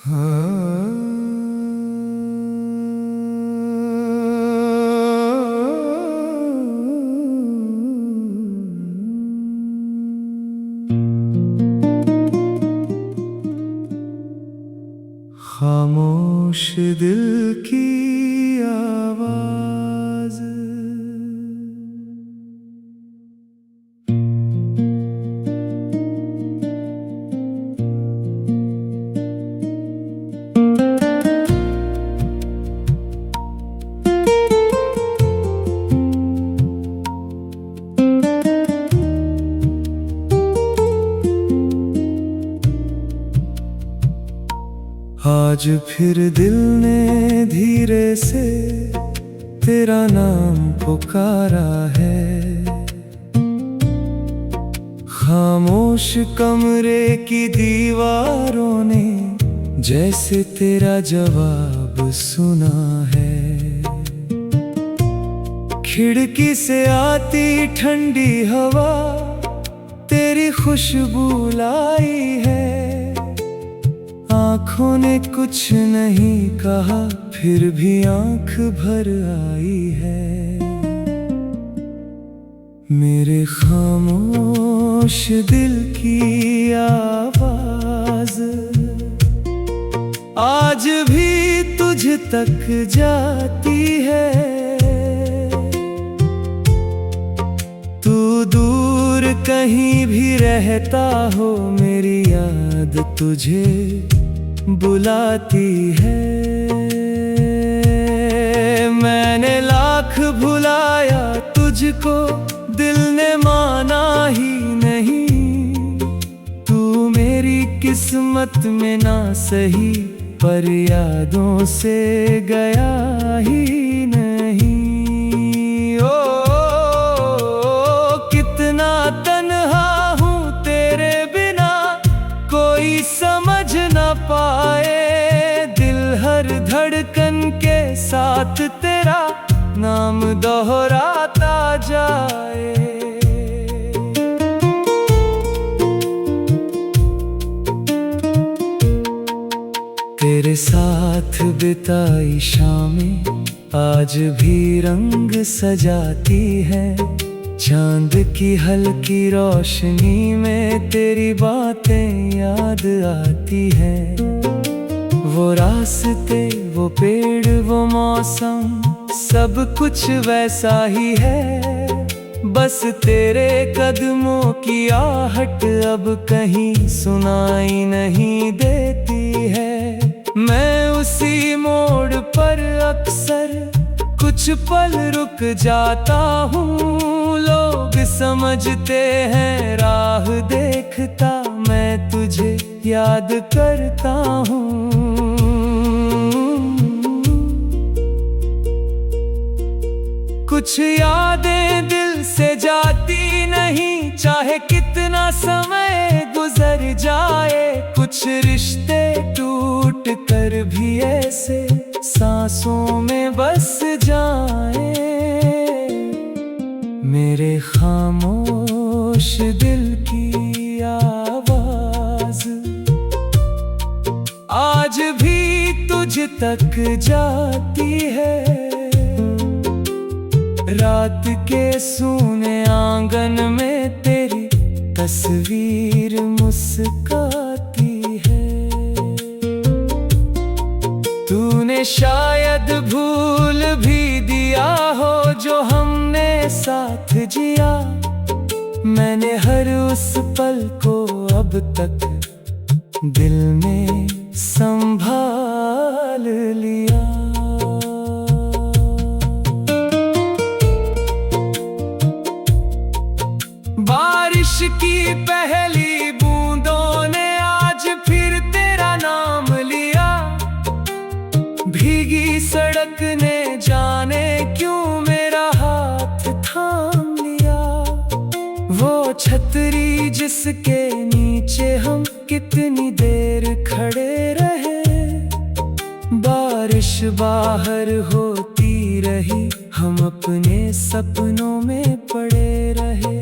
खामोश दिल की आवाज, आज फिर दिल ने धीरे से तेरा नाम पुकारा है। खामोश कमरे की दीवारों ने जैसे तेरा जवाब सुना है। खिड़की से आती ठंडी हवा तेरी खुशबू लाई है। आँखों ने कुछ नहीं कहा फिर भी आँख भर आई है। मेरे खामोश दिल की आवाज आज भी तुझ तक जाती है। तू दूर कहीं भी रहता हो मेरी याद तुझे बुलाती है। मैंने लाख भुलाया तुझको दिल ने माना ही नहीं। तू मेरी किस्मत में ना सही पर यादों से गया ही नहीं। ओ कितना तन्हा हूँ तेरे बिना कोई समझ ना पाए। दिल हर धड़कन के साथ तेरा नाम दोहराता जाए। तेरे साथ बिताई शामें आज भी रंग सजाती है। चांद की हल्की रोशनी में तेरी बातें याद आती है। वो रास्ते वो पेड़ वो मौसम सब कुछ वैसा ही है। बस तेरे कदमों की आहट अब कहीं सुनाई नहीं देती है। मैं उसी मोड़ पर अक्सर कुछ पल रुक जाता हूँ। लोग समझते हैं राह देखता मैं तुझे याद करता हूँ। कुछ यादें दिल से जाती नहीं चाहे कितना समय गुजर जाए। कुछ रिश्ते टूट कर भी ऐसे सांसों में बस जाए। मेरे खामोश दिल की आवाज आज भी तुझ तक जाती है। रात के सूने आंगन में तेरी तस्वीर मुस्काती है। तूने शायद भूल भी दिया हो जो हमने साथ जिया। मैंने हर उस पल को अब तक दिल में संभाल लिया। बारिश की पहली बूंदों ने आज फिर तेरा नाम लिया। भीगी सड़क ने जाने क्यों मेरा हाथ थाम लिया। वो छतरी जिसके नीचे हम कितनी देर खड़े रहे। बारिश बाहर होती रही हम अपने सपनों में पड़े रहे।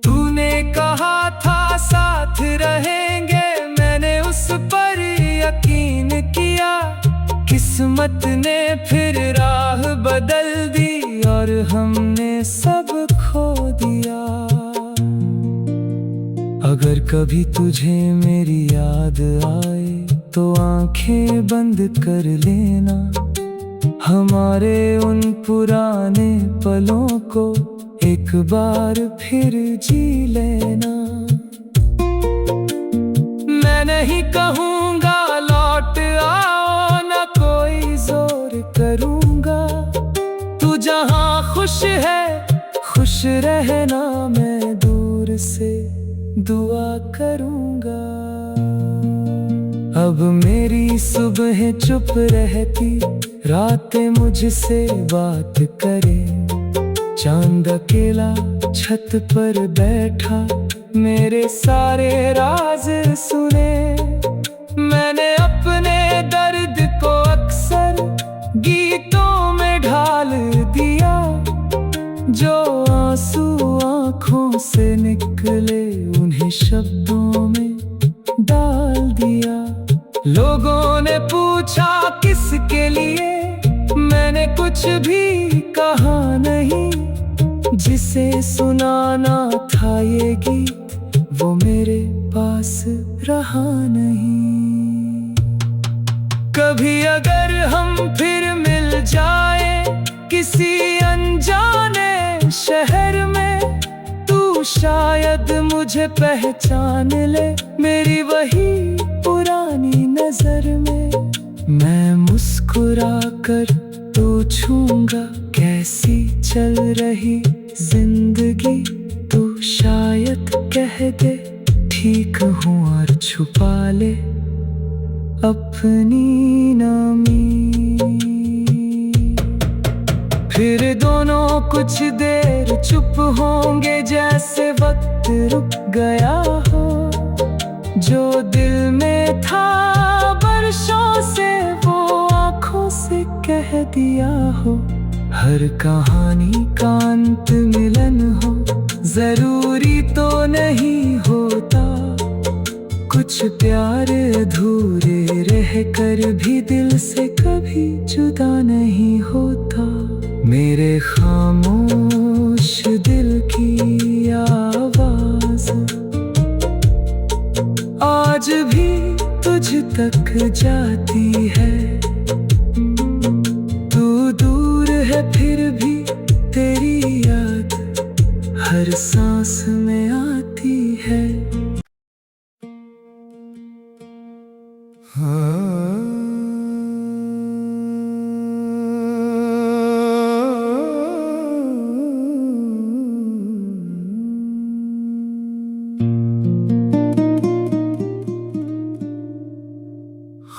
तूने कहा था साथ रहेंगे मैंने उस पर यकीन किस्मत ने फिर राह बदल दी और हमने सब खो दिया। अगर कभी तुझे मेरी याद आए तो आंखें बंद कर लेना, हमारे उन पुराने पलों को एक बार फिर जी लेना। मैं नहीं कहूँगा लौट आओ, न कोई जोर करूँगा। तू जहाँ खुश है खुश रहना, मैं दूर से दुआ करूँगा। अब मेरी सुबह चुप रहती, रातें मुझसे बात करे। चांद अकेला छत पर बैठा मेरे सारे राज सुने। मैंने अपने दर्द को अक्सर गीतों में ढाल दिया, जो आंसू आँखों से निकले उन्हें शब्दों में डाल दिया। लोगों ने पूछा किसके लिए, मैंने कुछ भी कहा नहीं। जिसे सुनाना था ये गीत वो मेरे पास रहा नहीं। कभी अगर हम फिर मिल जाए किसी अनजाने शहर में, तू शायद मुझे पहचान ले मेरी वही पुरानी नजर में। मैं मुस्कुरा कर पूछूंगा कैसी चल रही जिंदगी, तू शायद कह दे ठीक हूँ और छुपा ले अपनी नामी। फिर दोनों कुछ देर चुप होंगे, जैसे वक्त रुक गया हो। जो दिल में था बरसों से वो आँखों से कह दिया हो। हर कहानी का अंत मिलन हो, जरूरी तो नहीं होता। कुछ प्यार अधूरे रह कर भी दिल से कभी जुदा नहीं होता। मेरे खामोश दिल की आवाज आज भी तुझ तक जाती है। तू दूर है फिर भी तेरी याद हर सांस में आती है।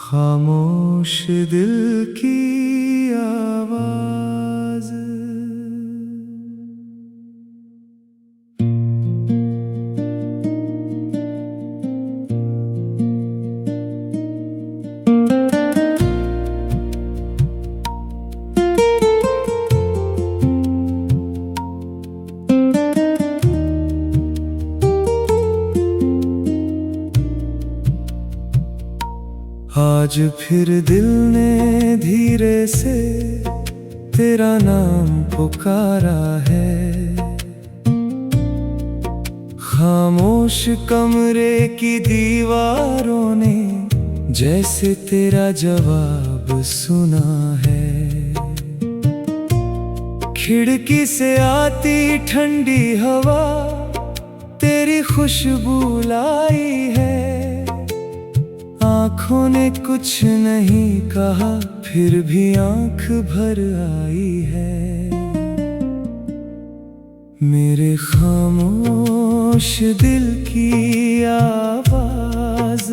खामोश दिल की आवाज आज फिर दिल ने धीरे से तेरा नाम पुकारा है। खामोश कमरे की दीवारों ने जैसे तेरा जवाब सुना है। खिड़की से आती ठंडी हवा तेरी खुशबू लाई है। आँखों ने कुछ नहीं कहा फिर भी आँख भर आई है। मेरे खामोश दिल की आवाज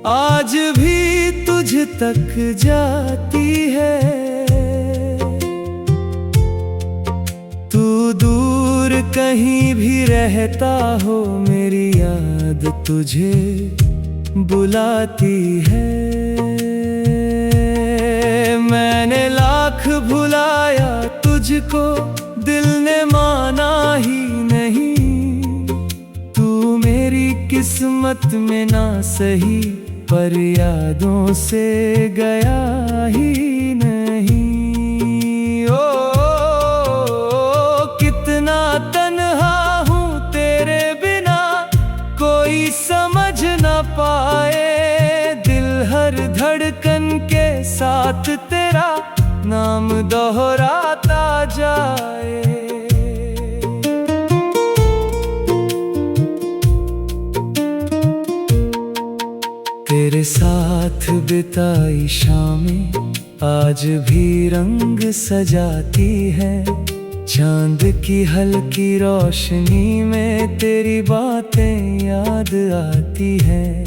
आज भी तुझ तक जाती है। तू दूर कहीं भी रहता हो मेरी याद तुझे बुलाती है। मैंने लाख भुलाया तुझको दिल ने माना ही नहीं। तू मेरी किस्मत में ना सही पर यादों से गया ही नहीं। ओ कितना तन्हा हूँ तेरे बिना, कोई समझ न पाए। दिल हर धड़कन के साथ तेरा नाम दोहराता जाए। तेरे साथ बिताई शामें आज भी रंग सजाती है। चांद की हल्की रोशनी में तेरी बातें याद आती है।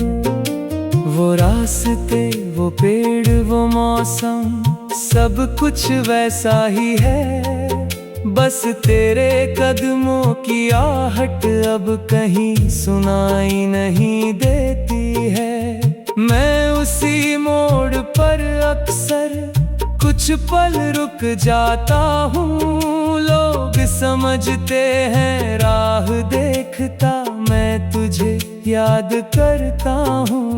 वो रास्ते, वो पेड़, वो मौसम, सब कुछ वैसा ही है। बस तेरे कदमों की आहट अब कहीं सुनाई नहीं देती है। मैं उसी मोड़ पर अक्सर कुछ पल रुक जाता हूँ। लोग समझते हैं राह देखता, मैं तुझे याद करता हूँ।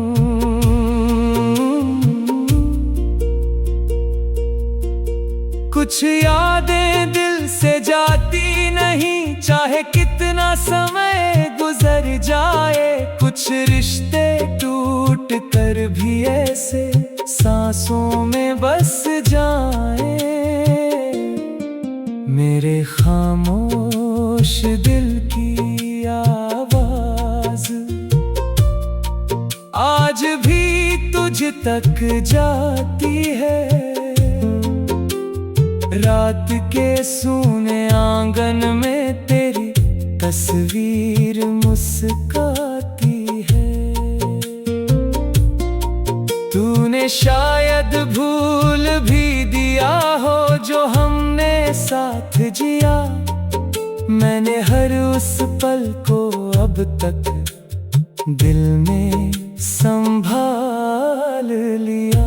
कुछ यादें दिल से जाती नहीं, चाहे कितना समय गुजर जाए। कुछ रिश्ते टूट कर भी ऐसे सांसों में बस जाए। मेरे खामोश दिल की आवाज आज भी तुझ तक जाती है। रात के सूने आंगन में तेरी तस्वीर मुस्काती है। तूने शायद भूल भी दिया हो जो हमने साथ जिया। मैंने हर उस पल को अब तक दिल में संभाल लिया।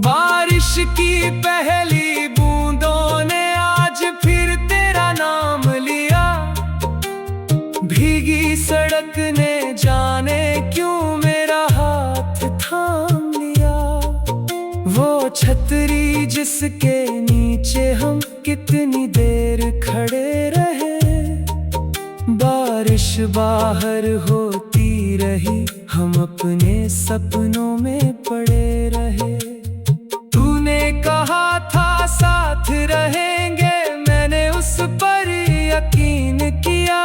बारिश की पहली बूंदों ने आज फिर तेरा नाम लिया। भीगी सड़क ने जाने क्यों मेरा हाथ थाम लिया। वो छतरी जिसके नीचे हम कितनी देर खड़े रहे। बारिश बाहर होती रही, हम अपने सपनों में पड़े रहे। कहा था साथ रहेंगे, मैंने उस पर यकीन किया।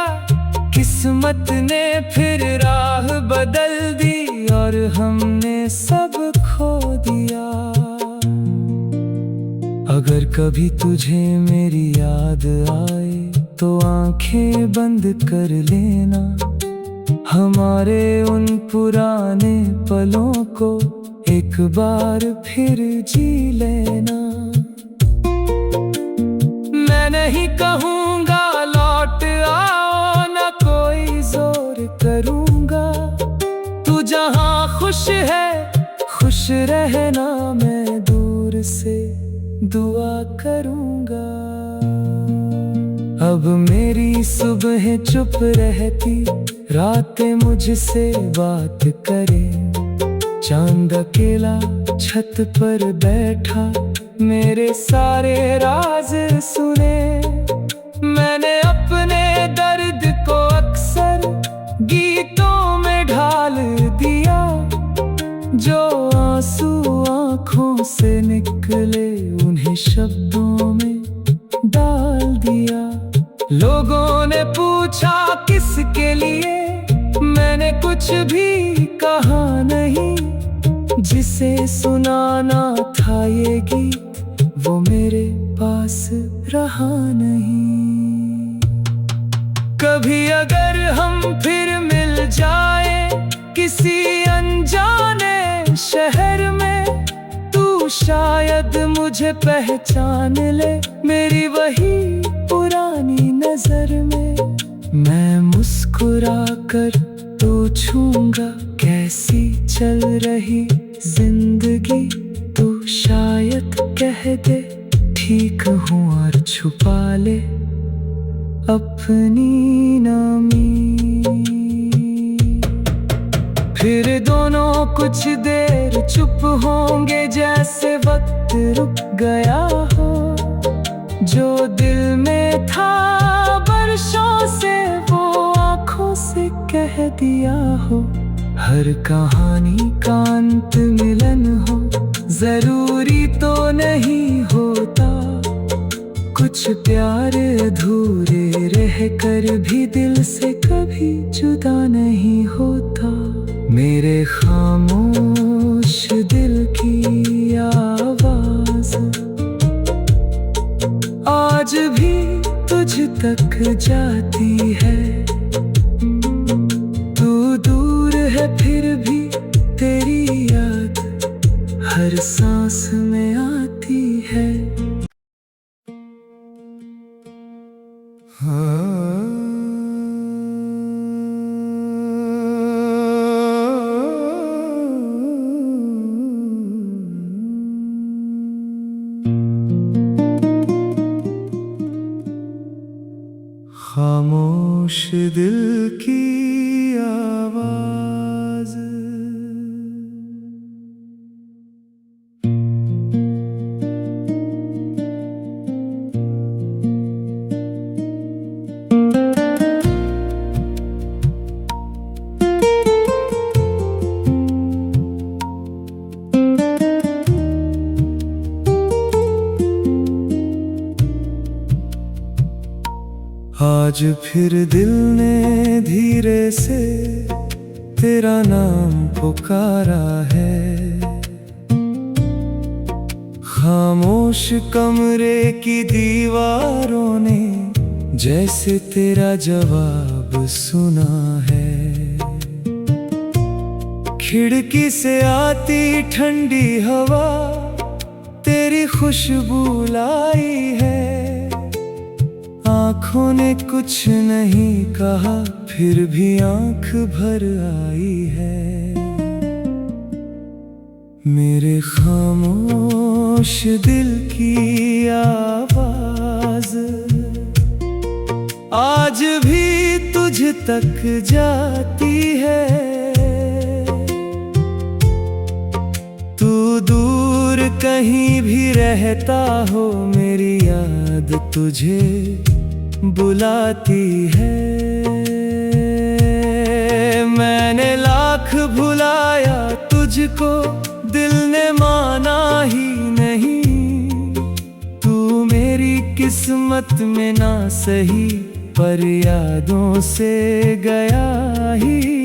किस्मत ने फिर राह बदल दी और हमने सब खो दिया। अगर कभी तुझे मेरी याद आए तो आंखें बंद कर लेना। हमारे उन पुराने पलों को एक बार फिर जी लेना। मैं नहीं कहूँगा लौट आओ, न कोई जोर करूँगा। तू जहाँ खुश है खुश रहना, मैं दूर से दुआ करूँगा। अब मेरी सुबह चुप रहती, रातें मुझसे बात करे। चांद अकेला छत पर बैठा मेरे सारे राज सुने। मैंने अपने दर्द को अक्सर गीतों में ढाल दिया। जो आंसू आँखों से निकले उन्हें शब्दों में डाल दिया। लोगों ने पूछा किसके लिए, मैंने कुछ भी कहा नहीं। जिसे सुनाना था ये गीत वो मेरे पास रहा नहीं। कभी अगर हम फिर मिल जाए किसी अनजाने शहर में, तू शायद मुझे पहचान ले मेरी वही पुरानी नजर में। मैं मुस्कुरा कर पूछूंगा कैसी चल रही जिंदगी। तू शायद कह दे ठीक हूँ और छुपा ले अपनी नामी। फिर दोनों कुछ देर चुप होंगे, जैसे वक्त रुक गया हो। जो दिल में था बरसों से, वो आँखों से कह दिया हो। हर कहानी का अंत मिलन हो, जरूरी तो नहीं होता। कुछ प्यार अधूरे रह कर भी दिल से कभी जुदा नहीं होता। मेरे खामोश दिल की आवाज़ आज भी तुझ तक जाती है। तू दूर है फिर भी तेरी याद हर सांस में आती है। खामोश दिल की आवाज़ आज फिर दिल ने धीरे से तेरा नाम पुकारा है। खामोश कमरे की दीवारों ने जैसे तेरा जवाब सुना है। खिड़की से आती ठंडी हवा तेरी खुशबू लाई है। आँखों ने कुछ नहीं कहा फिर भी आँख भर आई है। मेरे खामोश दिल की आवाज़ आज भी तुझ तक जाती है। तू दूर कहीं भी रहता हो, मेरी याद तुझे बुलाती है। मैंने लाख भुलाया तुझको, दिल ने माना ही नहीं। तू मेरी किस्मत में ना सही, पर यादों से गया ही